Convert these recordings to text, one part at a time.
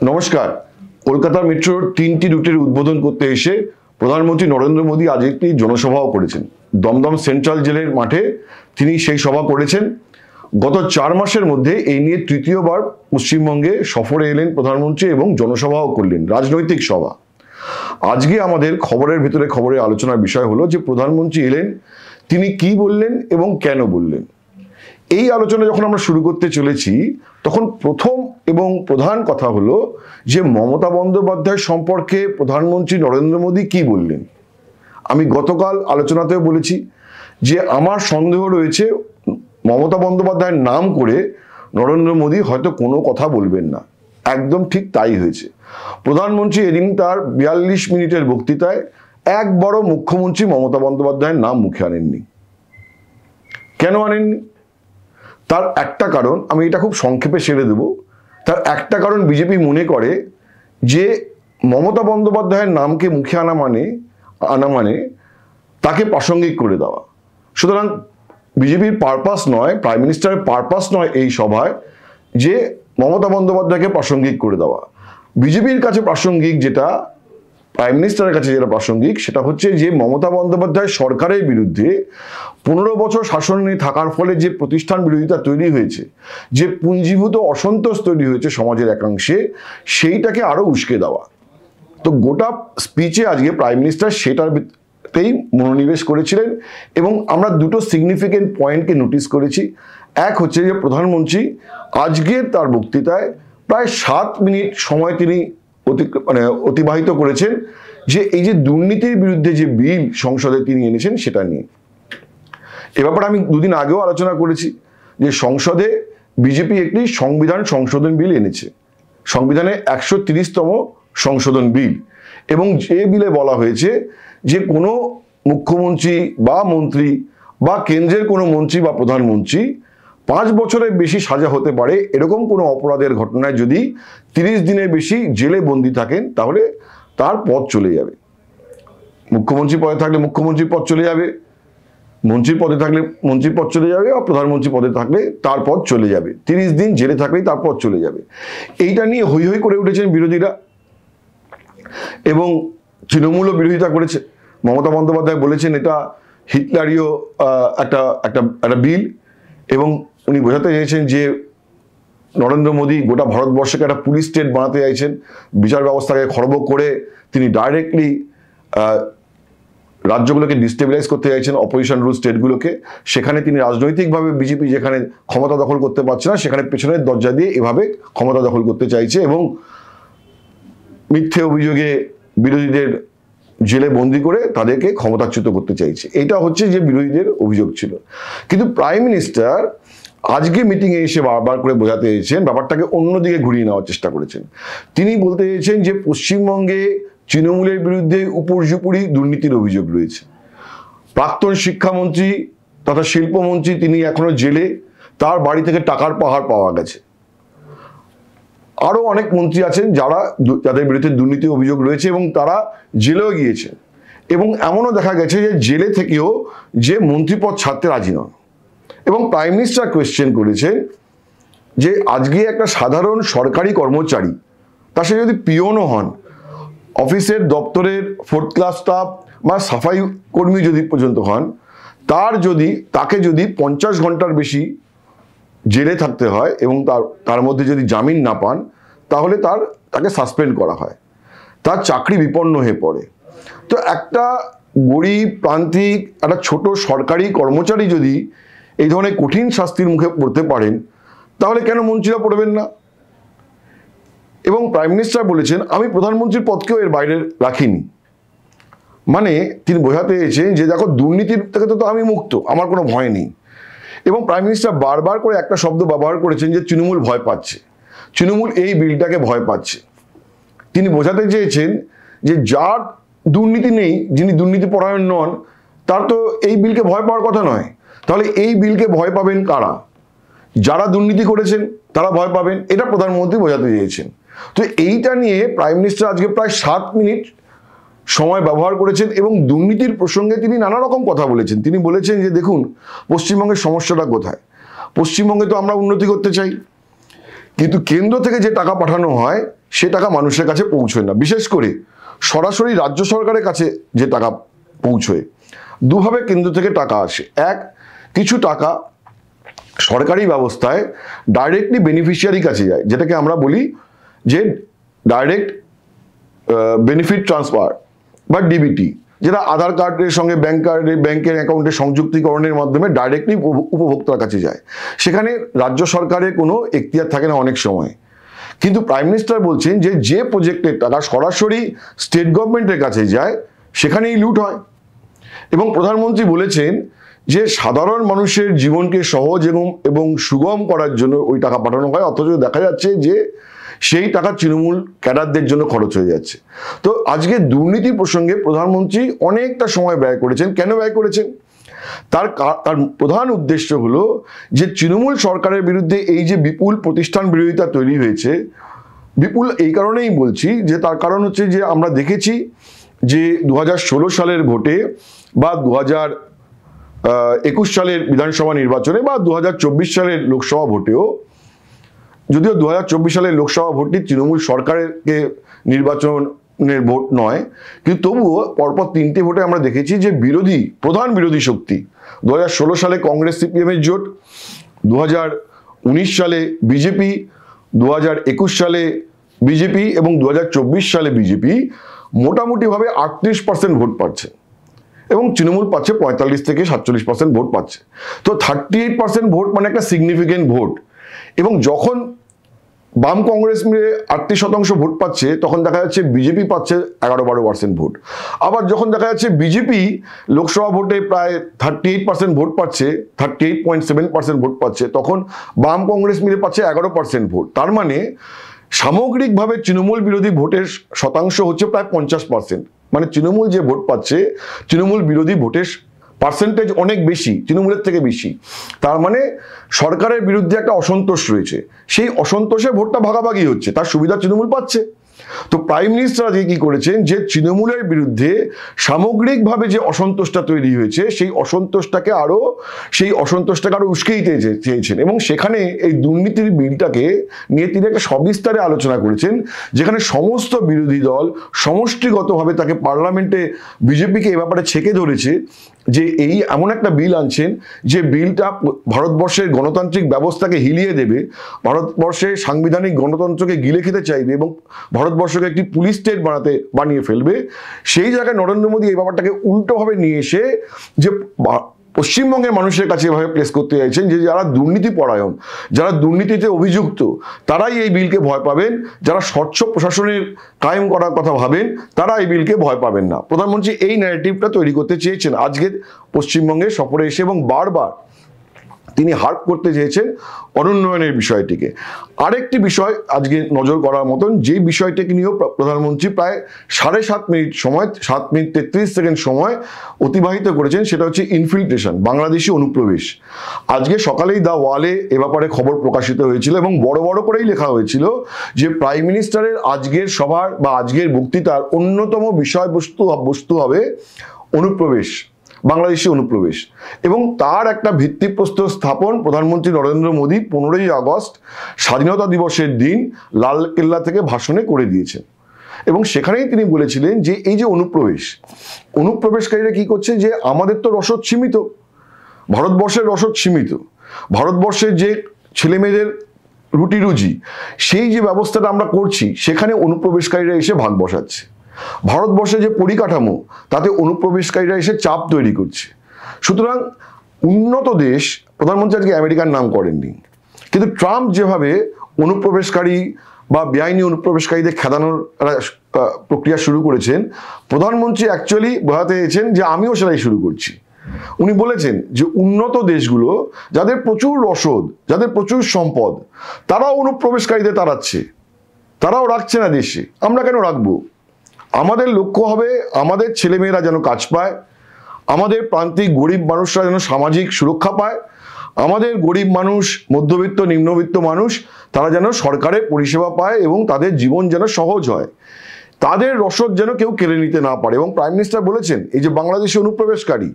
নমস্কার। কলকাতা মেট্রোর 3টি রুটের উদ্বোধন করতে এসে প্রধানমন্ত্রী নরেন্দ্র মোদী আজ একটি জনসভাও করেছেন। দমদম সেন্ট্রাল জেলের মাঠে তিনি সেই সভা করেছেন। গত 4 মাসের মধ্যে এই নিয়ে তৃতীয়বার পশ্চিমবঙ্গে সফরে এলেন প্রধানমন্ত্রী এবং জনসভাও করলেন, রাজনৈতিক সভা। আজকে আমাদের খবরের ভেতরে খবরের আলোচনার বিষয় হলো যে প্রধানমন্ত্রী এলেন, তিনি কি বললেন এবং কেন বললেন। এই আলোচনা যখন আমরা শুরু করতে চলেছি তখন প্রথম এবং প্রধান কথা হলো যে মমতা বন্দ্যোপাধ্যায় সম্পর্কে প্রধানমন্ত্রী নরেন্দ্র মোদী কি বললেন। আমি গতকাল আলোচনাতেও বলেছি যে আমার সন্দেহ রয়েছে মমতা বন্দ্যোপাধ্যায়ের নাম করে নরেন্দ্র মোদী হয়তো কোনো কথা বলবেন না। একদম ঠিক তাই হয়েছে। প্রধানমন্ত্রী এদিন তার 42 মিনিটের বক্তৃতায় একবারও মুখ্যমন্ত্রী মমতা বন্দ্যোপাধ্যায়ের নাম মুখে আনেননি। কেন আনেননি? তার একটা কারণ, আমি এটা খুব সংক্ষেপে সেরে দেব। তার একটা কারণ, বিজেপি মনে করে যে মমতা বন্দ্যোপাধ্যায়ের নামকে মুখে আনা মানে তাকে প্রাসঙ্গিক করে দেওয়া। সুতরাং বিজেপির পারপাস নয়, প্রাইম মিনিস্টারের পারপাস নয় এই সভায় যে মমতা বন্দ্যোপাধ্যায়কে প্রাসঙ্গিক করে দেওয়া। বিজেপির কাছে প্রাসঙ্গিক যেটা, প্রাইম মিনিস্টারের কাছে যেটা প্রাসঙ্গিক, সেটা হচ্ছে যে মমতা বন্দ্যোপাধ্যায় সরকারের বিরুদ্ধে 15 বছর শাসনে থাকার ফলে যে প্রতিষ্ঠান বিরোধিতা তৈরি হয়েছে, যে পুঞ্জীভূত অসন্তোষ তৈরি হয়েছে সমাজের একাংশে, সেইটাকে আরো উস্কে দেওয়া। তো গোটা স্পিচে আজকে প্রাইম মিনিস্টার সেটাতেই মনোনিবেশ করেছিলেন এবং আমরা দুটো সিগনিফিকেন্ট পয়েন্টকে নোটিস করেছি। এক হচ্ছে যে প্রধানমন্ত্রী আজকের তার বক্তৃতায় প্রায় 7 মিনিট সময় তিনি অতিবাহিত করেছেন যে এই যে দুর্নীতির বিরুদ্ধে যে বিল সংসদে তিনি এনেছেন সেটা নিয়ে। এ ব্যাপারে আমি দুদিন আগেও আলোচনা করেছি যে সংসদে বিজেপি একটি সংবিধান সংশোধন বিল এনেছে, সংবিধানের 130তম সংশোধন বিল, এবং যে বিলে বলা হয়েছে যে কোনো মুখ্যমন্ত্রী বা মন্ত্রী বা কেন্দ্রের কোনো মন্ত্রী বা প্রধানমন্ত্রী 5 বছরের বেশি সাজা হতে পারে এরকম কোনো অপরাধের ঘটনায় যদি 30 দিনের বেশি জেলে বন্দী থাকেন তাহলে তার পদ চলে যাবে। মুখ্যমন্ত্রী পদে থাকলে মুখ্যমন্ত্রীর পদ চলে যাবে, মন্ত্রীর পদে থাকলে মন্ত্রীর পদ চলে যাবে, আর প্রধানমন্ত্রী পদে থাকলে তার পদ চলে যাবে। 30 দিন জেলে থাকলেই তার পদ চলে যাবে। এইটা নিয়ে হৈ হৈ করে উঠেছেন বিরোধীরা এবং তৃণমূলও বিরোধিতা করেছে। মমতা বন্দ্যোপাধ্যায় বলেছেন এটা হিটলারীয় একটা বিল, এবং উনি বোঝাতে চেয়েছেন যে নরেন্দ্র মোদী গোটা ভারতবর্ষকে একটা পুলিশ স্টেট বানাতে চাইছেন, বিচার ব্যবস্থাকে খর্ব করে তিনি ডাইরেক্টলি রাজ্যগুলোকে ডিস্টেবিলাইজ করতে চাইছেন, অপোজিশন রুল স্টেটগুলোকে। সেখানে তিনি রাজনৈতিকভাবে বিজেপি যেখানে ক্ষমতা দখল করতে পারছে না সেখানে পেছনের দরজা দিয়ে এভাবে ক্ষমতা দখল করতে চাইছে এবং মিথ্যে অভিযোগে বিরোধীদের জেলে বন্দি করে তাদেরকে ক্ষমতাচ্যুত করতে চাইছে। এটা হচ্ছে যে বিরোধীদের অভিযোগ ছিল। কিন্তু প্রাইম মিনিস্টার আজকে মিটিংয়ে এসে বারবার করে বোঝাতে চেয়েছেন, ব্যাপারটাকে অন্যদিকে ঘুরিয়ে নেওয়ার চেষ্টা করেছেন। তিনি বলতে চেয়েছেন যে পশ্চিমবঙ্গে তৃণমূলের বিরুদ্ধে উপর্যুপরি দুর্নীতির অভিযোগ রয়েছে। প্রাক্তন শিক্ষামন্ত্রী তথা শিল্পমন্ত্রী তিনি এখনো জেলে, তার বাড়ি থেকে টাকার পাহাড় পাওয়া গেছে। আরো অনেক মন্ত্রী আছেন যাদের বিরুদ্ধে দুর্নীতি অভিযোগ রয়েছে এবং তারা জেলেও গিয়েছেন, এবং এমনও দেখা গেছে যে জেলে থেকেও যে মন্ত্রীপদ ছাড়তে রাজি নন। এবং প্রাইম মিনিস্টার কোয়েশ্চেন করেছেন যে আজকে একটা সাধারণ সরকারি কর্মচারী, তার সে যদি পিওনও হন, অফিসের দপ্তরের 4th ক্লাস স্টাফ বা সাফাই কর্মী যদি পর্যন্ত হন, তাকে যদি 50 ঘন্টার বেশি জেলে থাকতে হয় এবং তার মধ্যে যদি জামিন না পান তাহলে তাকে সাসপেন্ড করা হয়, তার চাকরি বিপন্ন হয়ে পড়ে। তো একটা গরিব প্রান্তিক একটা ছোট সরকারি কর্মচারী যদি এই ধরনের কঠিন শাস্তির মুখে পড়তে পারেন তাহলে কেন মন্ত্রীরা পড়বেন না? এবং প্রাইম মিনিস্টার বলেছেন আমি প্রধানমন্ত্রীর পদকেও এর বাইরে রাখিনি। মানে তিনি বোঝাতে চেয়েছেন যে দেখো দুর্নীতির থেকে তো আমি মুক্ত, আমার কোনো ভয় নেই। এবং প্রাইম মিনিস্টার বারবার করে একটা শব্দ ব্যবহার করেছেন যে তৃণমূল ভয় পাচ্ছে, তৃণমূল এই বিলটাকে ভয় পাচ্ছে। তিনি বোঝাতে চেয়েছেন যে যার দুর্নীতি নেই, যিনি দুর্নীতি পরায়ণ নন, তার তো এই বিলকে ভয় পাওয়ার কথা নয়। তাহলে এই বিলকে ভয় পাবেন কারা? যারা দুর্নীতি করেছেন তারা ভয় পাবেন, এটা প্রধানমন্ত্রী বোঝাতে চেয়েছেন। তো এইটা নিয়ে প্রাইম মিনিস্টার আজকে প্রায় 7 মিনিট সময় ব্যবহার করেছেন এবং দুর্নীতির প্রসঙ্গে তিনি নানা রকম কথা বলেছেন। তিনি বলেছেন যে দেখুন পশ্চিমবঙ্গের সমস্যাটা কোথায়। পশ্চিমবঙ্গে তো আমরা উন্নতি করতে চাই, কিন্তু কেন্দ্র থেকে যে টাকা পাঠানো হয় সে টাকা মানুষের কাছে পৌঁছয় না। বিশেষ করে সরাসরি রাজ্য সরকারের কাছে যে টাকা পৌঁছয়, দুভাবে কেন্দ্র থেকে টাকা আসে। এক, কিছু টাকা সরকারি ব্যবস্থায় ডাইরেক্টলি বেনিফিশিয়ারির কাছে যায়, যেটাকে আমরা বলি যে ডাইরেক্ট বেনিফিট ট্রান্সফার বা ডিবিটি, যেটা আধার কার্ডের সঙ্গে ব্যাংকের অ্যাকাউন্টের সংযুক্তিকরণের মাধ্যমে ডাইরেক্টলি উপভোক্তার কাছে যায়। সেখানে রাজ্য সরকারের কোনো এখতিয়ার থাকে না অনেক সময়। কিন্তু প্রাইম মিনিস্টার বলছেন যে প্রজেক্টের টাকা সরাসরি স্টেট গভর্নমেন্টের কাছে যায় সেখানেই লুট হয়। এবং প্রধানমন্ত্রী বলেছেন যে সাধারণ মানুষের জীবনকে সহজ এবং সুগম করার জন্য ওই টাকা পাঠানো হয়, অথচ দেখা যাচ্ছে যে সেই টাকা তৃণমূল ক্যাডারদের জন্য খরচ হয়ে যাচ্ছে। তো আজকে দুর্নীতি প্রসঙ্গে প্রধানমন্ত্রী অনেকটা সময় ব্যয় করেছেন। কেন ব্যয় করেছেন? তার প্রধান উদ্দেশ্য হলো যে তৃণমূল সরকারের বিরুদ্ধে এই যে বিপুল প্রতিষ্ঠান বিরোধিতা তৈরি হয়েছে, বিপুল এই কারণেই বলছি যে তার কারণ হচ্ছে যে আমরা দেখেছি যে 2016 সালের ভোটে বা 2021 সালের বিধানসভা নির্বাচনে বা 2024 সালের লোকসভা ভোটেও, যদিও 2024 সালের লোকসভা ভোটটি তৃণমূল সরকারকে নির্বাচনের ভোট নয়, কিন্তু তবুও পরপর 3টে ভোটে আমরা দেখেছি যে প্রধান বিরোধী শক্তি 2016 সালে কংগ্রেস সিপিএমের জোট, 2019 সালে বিজেপি, 2021 সালে বিজেপি এবং 2024 সালে বিজেপি মোটামুটিভাবে 38% ভোট পাচ্ছে এবং তৃণমূল পাচ্ছে 45 থেকে 47% ভোট পাচ্ছে। তো 38% ভোট মানে একটা সিগনিফিকেন্ট ভোট। এবং যখন বাম কংগ্রেস মিলে 38% ভোট পাচ্ছে, তখন দেখা যাচ্ছে বিজেপি পাচ্ছে 11-12% ভোট। আবার যখন দেখা যাচ্ছে বিজেপি লোকসভা ভোটে প্রায় 38% ভোট পাচ্ছে, 38.7% ভোট পাচ্ছে, তখন বাম কংগ্রেস মিলে পাচ্ছে 11% ভোট। তার মানে সামগ্রিকভাবে তৃণমূল বিরোধী ভোটের শতাংশ হচ্ছে প্রায় 50%। মানে তৃণমূল যে ভোট পাচ্ছে, তৃণমূল বিরোধী ভোটের পার্সেন্টেজ অনেক বেশি, তৃণমূলের থেকে বেশি। তার মানে সরকারের বিরুদ্ধে একটা অসন্তোষ রয়েছে, সেই অসন্তোষে ভোটটা ভাগাভাগি হচ্ছে, তার সুবিধা তৃণমূল পাচ্ছে। তো প্রাইম মিনিস্টার আজকে কি করেছেন যে তৃণমূলের বিরুদ্ধে সামগ্রিকভাবে যে অসন্তোষটা তৈরি হয়েছে সেই অসন্তোষটাকে আরো উস্কে দিতে চেয়েছেন। এবং সেখানে এই দুর্নীতির বিলটাকে নিয়ে তিনি একটা সবিস্তারে আলোচনা করেছেন, যেখানে সমস্ত বিরোধী দল সমষ্টিগতভাবে তাকে পার্লামেন্টে বিজেপিকে এ ব্যাপারে ছেঁকে ধরেছে যে এই এমন একটা বিল আনছেন যে বিলটা ভারতবর্ষের গণতান্ত্রিক ব্যবস্থাকে হিলিয়ে দেবে, ভারতবর্ষের সাংবিধানিক গণতন্ত্রকে গিলে খেতে চাইবে এবং ভারতবর্ষকে একটি পুলিশ স্টেট বানিয়ে ফেলবে। সেই জায়গায় নরেন্দ্র মোদী এই ব্যাপারটাকে উল্টোভাবে নিয়ে এসে যে পশ্চিমবঙ্গের মানুষের কাছে এভাবে প্লেস করতে চাইছেন যে যারা দুর্নীতি পরায়ণ, যারা দুর্নীতিতে অভিযুক্ত, তারাই এই বিলকে ভয় পাবেন, যারা স্বচ্ছ প্রশাসনের কায়েম করার কথা ভাবেন তারা এই বিলকে ভয় পাবেন না। প্রধানমন্ত্রী এই ন্যারেটিভটা তৈরি করতে চেয়েছেন আজকে পশ্চিমবঙ্গে সফরে এসে, এবং বারবার তিনি হার্প করতে চেয়েছেন অনুন্নয়নের বিষয়টিকে। আরেকটি বিষয় আজকে নজর করার মতন, যে বিষয়টিকে নিয়েও প্রধানমন্ত্রী প্রায় 7.5 মিনিট সময়, 7 মিনিট 33 সেকেন্ড সময় অতিবাহিত করেছেন, সেটা হচ্ছে ইনফিল্ট্রেশন, বাংলাদেশি অনুপ্রবেশ। আজকে সকালেই দ্য ওয়ালে এ ব্যাপারে খবর প্রকাশিত হয়েছিল এবং বড় বড় করেই লেখা হয়েছিল যে প্রাইম মিনিস্টারের আজকের সভার বা আজকের বক্তৃতার অন্যতম বিষয়বস্তু হবে অনুপ্রবেশ, বাংলাদেশি অনুপ্রবেশ। এবং তার একটা ভিত্তিপ্রস্তর স্থাপন প্রধানমন্ত্রী নরেন্দ্র মোদী 15ই আগস্ট স্বাধীনতা দিবসের দিন লালকেল্লা থেকে ভাষণে করে দিয়েছেন। এবং সেখানেই তিনি বলেছিলেন যে এই যে অনুপ্রবেশকারীরা কি করছে, যে আমাদের তো রসদ সীমিত, ভারতবর্ষের রসদ সীমিত, ভারতবর্ষের যে ছেলেমেয়েদের রুটি রুজি সেই যে ব্যবস্থাটা আমরা করছি সেখানে অনুপ্রবেশকারীরা এসে ভাগ বসাচ্ছে। ভারতবর্ষে যে পরিকাঠামো তাতে অনুপ্রবেশকারীরা এসে চাপ তৈরি করছে। সুতরাং উন্নত দেশ, প্রধানমন্ত্রী আজকে আমেরিকার নাম করেননি, কিন্তু ট্রাম্প যেভাবে অনুপ্রবেশকারী বা বেআইনি অনুপ্রবেশকারীদের খেদানোর প্রক্রিয়া শুরু করেছেন, প্রধানমন্ত্রী অ্যাকচুয়ালি বোঝাতে চেয়েছেন যে আমিও সেটাই শুরু করছি। উনি বলেছেন যে উন্নত দেশগুলো যাদের প্রচুর রসদ, যাদের প্রচুর সম্পদ, তারাও অনুপ্রবেশকারীদের তাড়াচ্ছে, তারাও রাখছে না দেশে, আমরা কেন রাখবো? আমাদের লক্ষ্য হবে আমাদের ছেলেমেয়েরা যেন কাজ পায়, আমাদের প্রান্তিক গরিব মানুষরা যেন সামাজিক সুরক্ষা পায়, আমাদের গরিব মানুষ, মধ্যবিত্ত, নিম্নবিত্ত মানুষ তারা যেন সরকারের পরিষেবা পায় এবং তাদের জীবন যেন সহজ হয়, তাদের রসদ যেন কেউ কেড়ে নিতে না পারে। এবং প্রাইম মিনিস্টার বলেছেন এই যে বাংলাদেশি অনুপ্রবেশকারী,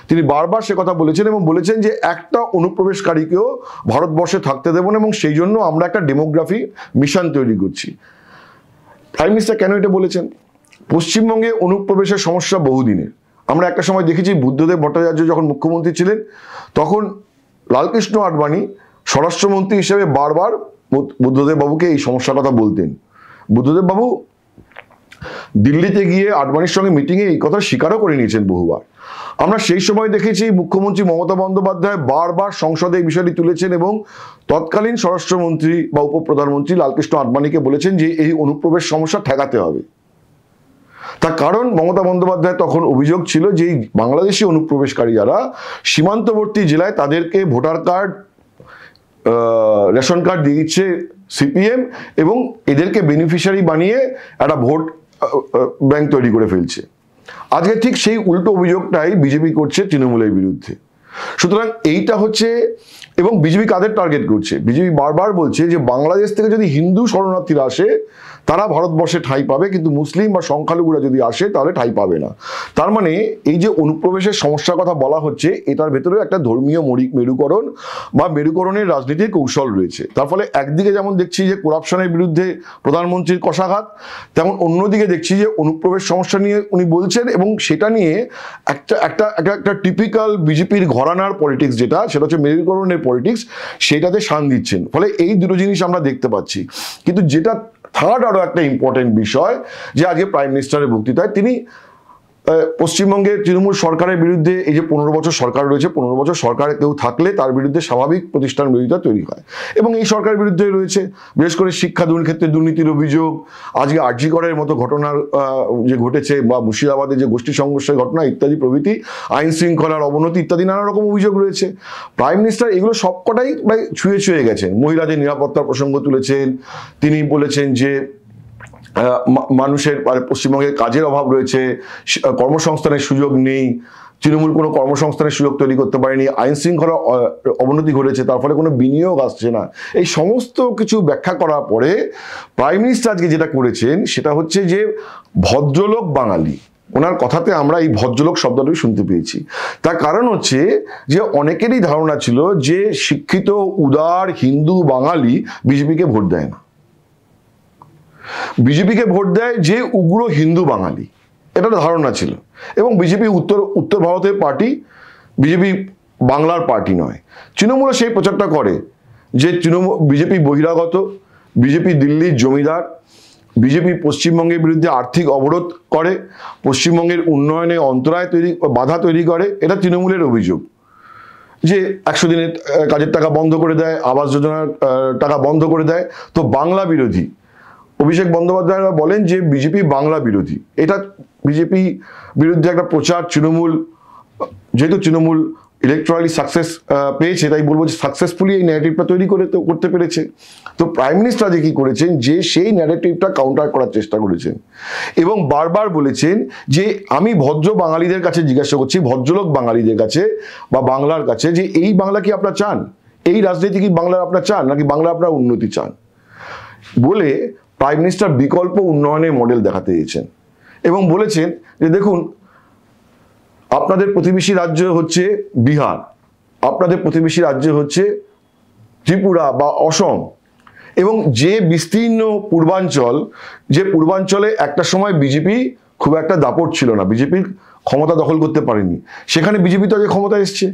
তিনি বারবার সে কথা বলেছেন এবং বলেছেন যে একটা অনুপ্রবেশকারীকেও ভারতবর্ষে থাকতে দেব না এবং সেই জন্য আমরা একটা ডেমোগ্রাফি মিশন তৈরি করছি। প্রাইম মিনিস্টার কেন এটা বলেছেন? পশ্চিমবঙ্গে অনুপ্রবেশের সমস্যা বহুদিনের। আমরা একটা সময় দেখেছি বুদ্ধদেব ভট্টাচার্য যখন মুখ্যমন্ত্রী ছিলেন তখন লালকৃষ্ণ আডবাণী স্বরাষ্ট্রমন্ত্রী হিসেবে বারবার বুদ্ধদেব বাবুকে এই সমস্যার কথা বলতেন। বুদ্ধদেব বাবু দিল্লিতে গিয়ে আডবাণীর সঙ্গে মিটিংয়ে এই কথা স্বীকারও করে নিয়েছেন বহুবার। আমরা সেই সময় দেখেছি মুখ্যমন্ত্রী মমতা বন্দ্যোপাধ্যায় বারবার সংসদে এই বিষয়টি তুলেছেন এবং তৎকালীন স্বরাষ্ট্রমন্ত্রী বা উপপ্রধানমন্ত্রী লালকৃষ্ণ আডবাণীকে বলেছেন যে এই অনুপ্রবেশ সমস্যা ঠেকাতে হবে। তার কারণ মমতা বন্দ্যোপাধ্যায় তখন অভিযোগ ছিল যে এই বাংলাদেশি অনুপ্রবেশকারী যারা সীমান্তবর্তী জেলায় তাদেরকে ভোটার কার্ড, রেশন কার্ড দিয়ে দিচ্ছে সিপিএম এবং এদেরকে বেনিফিশিয়ারি বানিয়ে একটা ভোট ব্যাংক তৈরি করে ফেলছে। আজকে ঠিক সেই উল্টো অভিযোগটাই বিজেপি করছে তৃণমূলের বিরুদ্ধে। সুতরাং এইটা হচ্ছে, এবং বিজেপি কাদের টার্গেট করছে? বিজেপি বারবার বলছে যে বাংলাদেশ থেকে যদি হিন্দু শরণার্থীরা আসে তারা ভারতবর্ষে ঠাঁই পাবে, কিন্তু মুসলিম বা সংখ্যালঘুরা যদি আসে তাহলে ঠাঁই পাবে না। তার মানে এই যে অনুপ্রবেশের সমস্যার কথা বলা হচ্ছে, এটার ভেতরে একটা ধর্মীয় মেরুকরণ বা মেরুকরণের রাজনীতির কৌশল রয়েছে। তার ফলে একদিকে যেমন দেখছি যে করাপশনের বিরুদ্ধে প্রধানমন্ত্রীর কষাঘাত, তেমন অন্যদিকে দেখছি যে অনুপ্রবেশ সমস্যা নিয়ে উনি বলছেন এবং সেটা নিয়ে একটা টিপিক্যাল বিজেপির ঘরানার পলিটিক্স যেটা, সেটা হচ্ছে মেরুকরণের পলিটিক্স, সেটাতে শান দিচ্ছেন। ফলে এই দুটো জিনিস আমরা দেখতে পাচ্ছি। কিন্তু যেটা থার্ড আরো একটা ইম্পর্টেন্ট বিষয়, যে আজকে প্রাইম মিনিস্টারের বক্তৃতায় তিনি পশ্চিমবঙ্গের তৃণমূল সরকারের বিরুদ্ধে, এই যে 15 বছর সরকার রয়েছে, 15 বছর সরকারে কেউ থাকলে তার বিরুদ্ধে স্বাভাবিক প্রতিষ্ঠান বিরোধিতা তৈরি হয় এবং এই সরকারের বিরুদ্ধে রয়েছে বিশেষ করে শিক্ষা ক্ষেত্রে দুর্নীতির অভিযোগ। আজকে আরজি করের মতো ঘটনার যে ঘটেছে বা মুর্শিদাবাদে যে গোষ্ঠী সংঘর্ষের ঘটনা ইত্যাদি প্রভৃতি, আইন শৃঙ্খলার অবনতি ইত্যাদি নানা রকম অভিযোগ রয়েছে। প্রাইম মিনিস্টার এগুলো সবকটাই প্রায় ছুঁয়ে গেছেন। মহিলাদের নিরাপত্তার প্রসঙ্গ তুলেছেন। তিনি বলেছেন যে মানুষের পশ্চিমবঙ্গে কাজের অভাব রয়েছে, কর্মসংস্থানের সুযোগ নেই, তৃণমূল কোনো কর্মসংস্থানের সুযোগ তৈরি করতে পারেনি, আইন শৃঙ্খলা অবনতি ঘটেছে, তার ফলে কোনো বিনিয়োগ আসছে না। এই সমস্ত কিছু ব্যাখ্যা করার পরে প্রাইম মিনিস্টার আজকে যেটা করেছেন সেটা হচ্ছে যে ভদ্রলোক বাঙালি, ওনার কথাতে আমরা এই ভদ্রলোক শব্দটি শুনতে পেয়েছি। তার কারণ হচ্ছে যে অনেকেরই ধারণা ছিল যে শিক্ষিত উদার হিন্দু বাঙালি বিজেপিকে ভোট দেয় না, বিজেপিকে ভোট দেয় যে উগ্র হিন্দু বাঙালি, এটা ধারণা ছিল। এবং বিজেপি উত্তর ভারতের পার্টি, বিজেপি বাংলার পার্টি নয়। তৃণমূল সেই প্রচারটা করে যে বিজেপি বহিরাগত, বিজেপি দিল্লির জমিদার, বিজেপি পশ্চিমবঙ্গের বিরুদ্ধে আর্থিক অবরোধ করে, পশ্চিমবঙ্গের উন্নয়নে অন্তরায় বাধা তৈরি করে। এটা তৃণমূলের অভিযোগ যে 100 দিনের কাজের টাকা বন্ধ করে দেয়, আবাস যোজনার টাকা বন্ধ করে দেয়। তো বাংলা বিরোধী অভিষেক বন্দ্যোপাধ্যায়রা বলেন যে বিজেপি বাংলা বিরোধী। এটা বিজেপি বিরুদ্ধে একটা প্রচার তৃণমূল, যেহেতু তৃণমূল ইলেকট্রালি সাকসেস পেয়েছে তাই বলবো যে সাকসেসফুলি এই ন্যারেটিভটা তৈরি করতে পেরেছে। তো প্রাইম মিনিস্টার যে কি করেছেন যে সেই ন্যারেটিভটা কাউন্টার করার চেষ্টা করেছেন এবং বারবার বলেছেন যে আমি ভদ্র বাঙালিদের কাছে জিজ্ঞাসা করছি, ভদ্রলোক বাঙালিদের কাছে বা বাংলার কাছে, যে এই বাংলা কি আপনারা চান? এই রাজনীতি কি বাংলার আপনারা চান, নাকি বাংলা আপনারা উন্নতি চান? বলে প্রাইম মিনিস্টার বিকল্প উন্নয়নের মডেল দেখাতে চেয়েছেন এবং বলেছেন যে দেখুন, আপনাদের প্রতিবেশী রাজ্য হচ্ছে বিহার, আপনাদের প্রতিবেশী রাজ্য হচ্ছে ত্রিপুরা বা অসম, এবং যে বিস্তীর্ণ পূর্বাঞ্চল, যে পূর্বাঞ্চলে একটা সময় বিজেপি খুব একটা দাপট ছিল না, বিজেপির ক্ষমতা দখল করতে পারেনি, সেখানে বিজেপি তো আগে ক্ষমতা এসছে,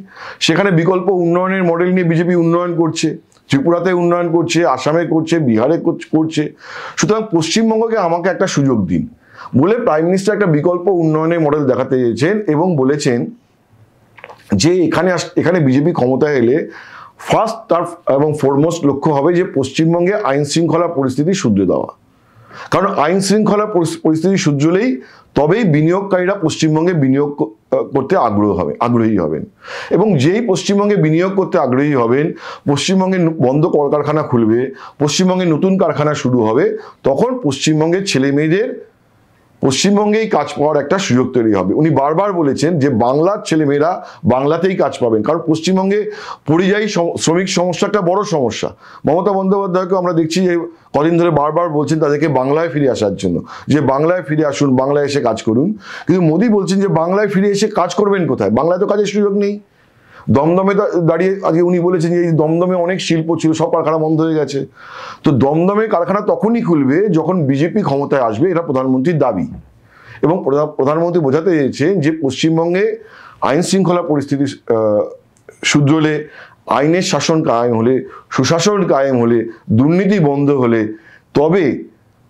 সেখানে বিকল্প উন্নয়নের মডেল নিয়ে বিজেপি উন্নয়ন করছে, ত্রিপুরাতে উন্নয়ন করছে, আসামে করছে, বিহারে করছে। সুতরাং পশ্চিমবঙ্গকে আমাকে একটা সুযোগ দিন বলে প্রাইম মিনিস্টার একটা বিকল্প উন্নয়নের মডেল দেখাতে চেয়েছেন এবং বলেছেন যে এখানে বিজেপি ক্ষমতায় এলে ফার্স্ট তার এবং ফরমোস্ট লক্ষ্য হবে যে পশ্চিমবঙ্গে আইন শৃঙ্খলা পরিস্থিতি শুধরে দেওয়া। কারণ আইন শৃঙ্খলা পরিস্থিতি শুধরলেই তবেই বিনিয়োগকারীরা পশ্চিমবঙ্গে বিনিয়োগ করতে আগ্রহী হবেন এবং যেই পশ্চিমবঙ্গে বিনিয়োগ করতে আগ্রহী হবেন, পশ্চিমবঙ্গে বন্ধ কলকারখানা খুলবে, পশ্চিমবঙ্গে নতুন কারখানা শুরু হবে, তখন পশ্চিমবঙ্গের ছেলে মেয়েদের পশ্চিমবঙ্গেই কাজ পাওয়ার একটা সুযোগ তৈরি হবে। উনি বারবার বলেছেন যে বাংলার ছেলেমেয়েরা বাংলাতেই কাজ পাবেন, কারণ পশ্চিমবঙ্গে পরিযায়ী শ্রমিক সমস্যা একটা বড় সমস্যা। মমতা বন্দ্যোপাধ্যায়কে আমরা দেখছি যে কদিন ধরে বারবার বলছেন তাদেরকে বাংলায় ফিরে আসার জন্য, যে বাংলায় ফিরে আসুন, বাংলায় এসে কাজ করুন। কিন্তু মোদী বলছেন যে বাংলায় ফিরে এসে কাজ করবেন কোথায়? বাংলায় তো কাজের সুযোগ নেই। দমদমে দাঁড়িয়ে আজকে উনি বলেছেন যে এই দমদমে অনেক শিল্প ছিল, সব কারখানা বন্ধ হয়ে গেছে। তো দমদমে কারখানা তখনই খুলবে যখন বিজেপি ক্ষমতায় আসবে, এটা প্রধানমন্ত্রীর দাবি। এবং প্রধানমন্ত্রী বোঝাতে চেয়েছেন যে পশ্চিমবঙ্গে আইন শৃঙ্খলা পরিস্থিতি শুধরলে, আইনের শাসন কায়েম হলে, সুশাসন কায়েম হলে, দুর্নীতি বন্ধ হলে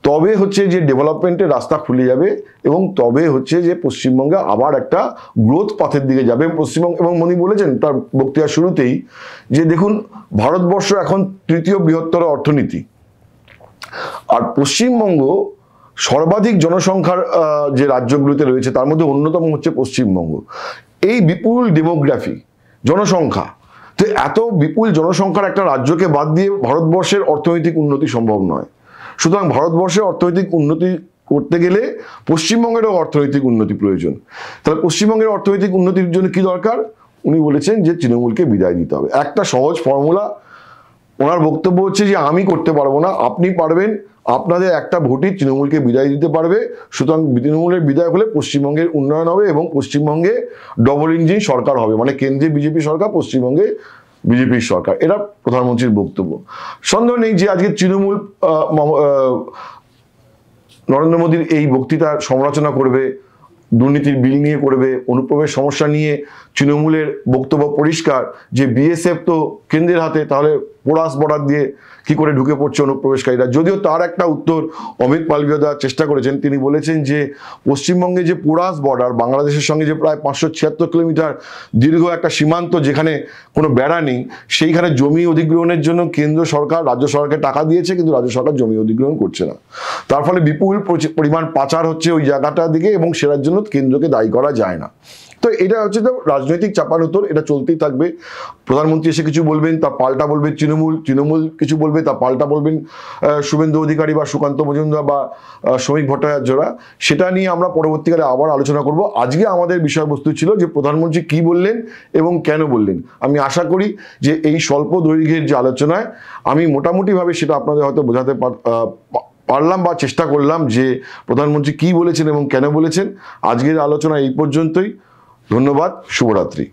তবে হচ্ছে যে ডেভেলপমেন্টের রাস্তা খুলে যাবে, এবং তবে হচ্ছে যে পশ্চিমবঙ্গে আবার একটা গ্রোথ পাথের দিকে যাবে পশ্চিমবঙ্গ। এবং উনি বলেছেন তার বক্তৃতার শুরুতেই যে দেখুন, ভারতবর্ষ এখন তৃতীয় বৃহত্তর অর্থনীতি, আর পশ্চিমবঙ্গ সর্বাধিক জনসংখ্যার যে রাজ্যগুলিতে রয়েছে তার মধ্যে অন্যতম হচ্ছে পশ্চিমবঙ্গ। এই বিপুল ডেমোগ্রাফি, জনসংখ্যা, তো এত বিপুল জনসংখ্যার একটা রাজ্যকে বাদ দিয়ে ভারতবর্ষের অর্থনৈতিক উন্নতি সম্ভব নয়। সুতরাং ভারতবর্ষের অর্থনৈতিক উন্নতি করতে গেলে পশ্চিমবঙ্গেরও অর্থনৈতিক উন্নতি প্রয়োজন। তাহলে পশ্চিমবঙ্গের অর্থনৈতিক উন্নতির জন্য কি দরকার? উনি বলেছেন যে তৃণমূলকে বিদায় দিতে হবে। একটা সহজ ফর্মুলা, ওনার বক্তব্য হচ্ছে যে আমি করতে পারবো না, আপনি পারবেন, আপনাদের একটা ভোটই তৃণমূলকে বিদায় দিতে পারবে। সুতরাং তৃণমূলের বিদায় হলে পশ্চিমবঙ্গের উন্নয়ন হবে এবং পশ্চিমবঙ্গে ডবল ইঞ্জিন সরকার হবে, মানে কেন্দ্রে বিজেপি সরকার, পশ্চিমবঙ্গে বিজেপির সরকার। এটা প্রধানমন্ত্রীর বক্তব্য। সন্দেহ নেই যে আজকে তৃণমূল নরেন্দ্র মোদীর এই বক্তৃতার সমালোচনা করবে, দুর্নীতির বিল নিয়ে করবে, অনুপ্রবেশ সমস্যা নিয়ে তৃণমূলের বক্তব্য পরিষ্কার যে বিএসএফ তো কেন্দ্রের হাতে, তাহলে পোরাস বর্ডার দিয়ে কি করে ঢুকে পড়ছে অনুপ্রবেশকারীরা। যদিও তার একটা উত্তর অমিত পালভিয়া দেওয়ার চেষ্টা করেছেন। তিনি বলেছেন যে পশ্চিমবঙ্গে যে পোরাস বর্ডার, বাংলাদেশের সঙ্গে যে প্রায় 576 কিলোমিটার দীর্ঘ একটা সীমান্ত, যেখানে কোনো বেড়া নেই, সেইখানে জমি অধিগ্রহণের জন্য কেন্দ্র সরকার রাজ্য সরকারকে টাকা দিয়েছে, কিন্তু রাজ্য সরকার জমি অধিগ্রহণ করছে না। তার ফলে বিপুল পরিমাণ পাচার হচ্ছে ওই জায়গাটার দিকে, এবং সেটার জন্য কেন্দ্রকে দায়ী করা যায় না। তো এটা হচ্ছে তো রাজনৈতিক চাপানোতর, এটা চলতেই থাকবে। প্রধানমন্ত্রী এসে কিছু বলবেন, তা পাল্টা বলবে তৃণমূল কিছু বলবে, তা পাল্টা বলবেন শুভেন্দু অধিকারী বা সুকান্ত মজুমদার বা শ্রমিক ভট্টাচার্যরা। সেটা নিয়ে আমরা পরবর্তীকালে আবার আলোচনা করব। আজকে আমাদের বিষয়বস্তু ছিল যে প্রধানমন্ত্রী কি বললেন এবং কেন বললেন। আমি আশা করি যে এই স্বল্প দৈর্ঘ্যের যে আলোচনায় আমি মোটামুটিভাবে সেটা আপনাদের হয়তো বোঝাতে পারলাম বা চেষ্টা করলাম যে প্রধানমন্ত্রী কি বলেছেন এবং কেন বলেছেন। আজকের আলোচনা এই পর্যন্তই। ধন্যবাদ, শুভরাত্রি।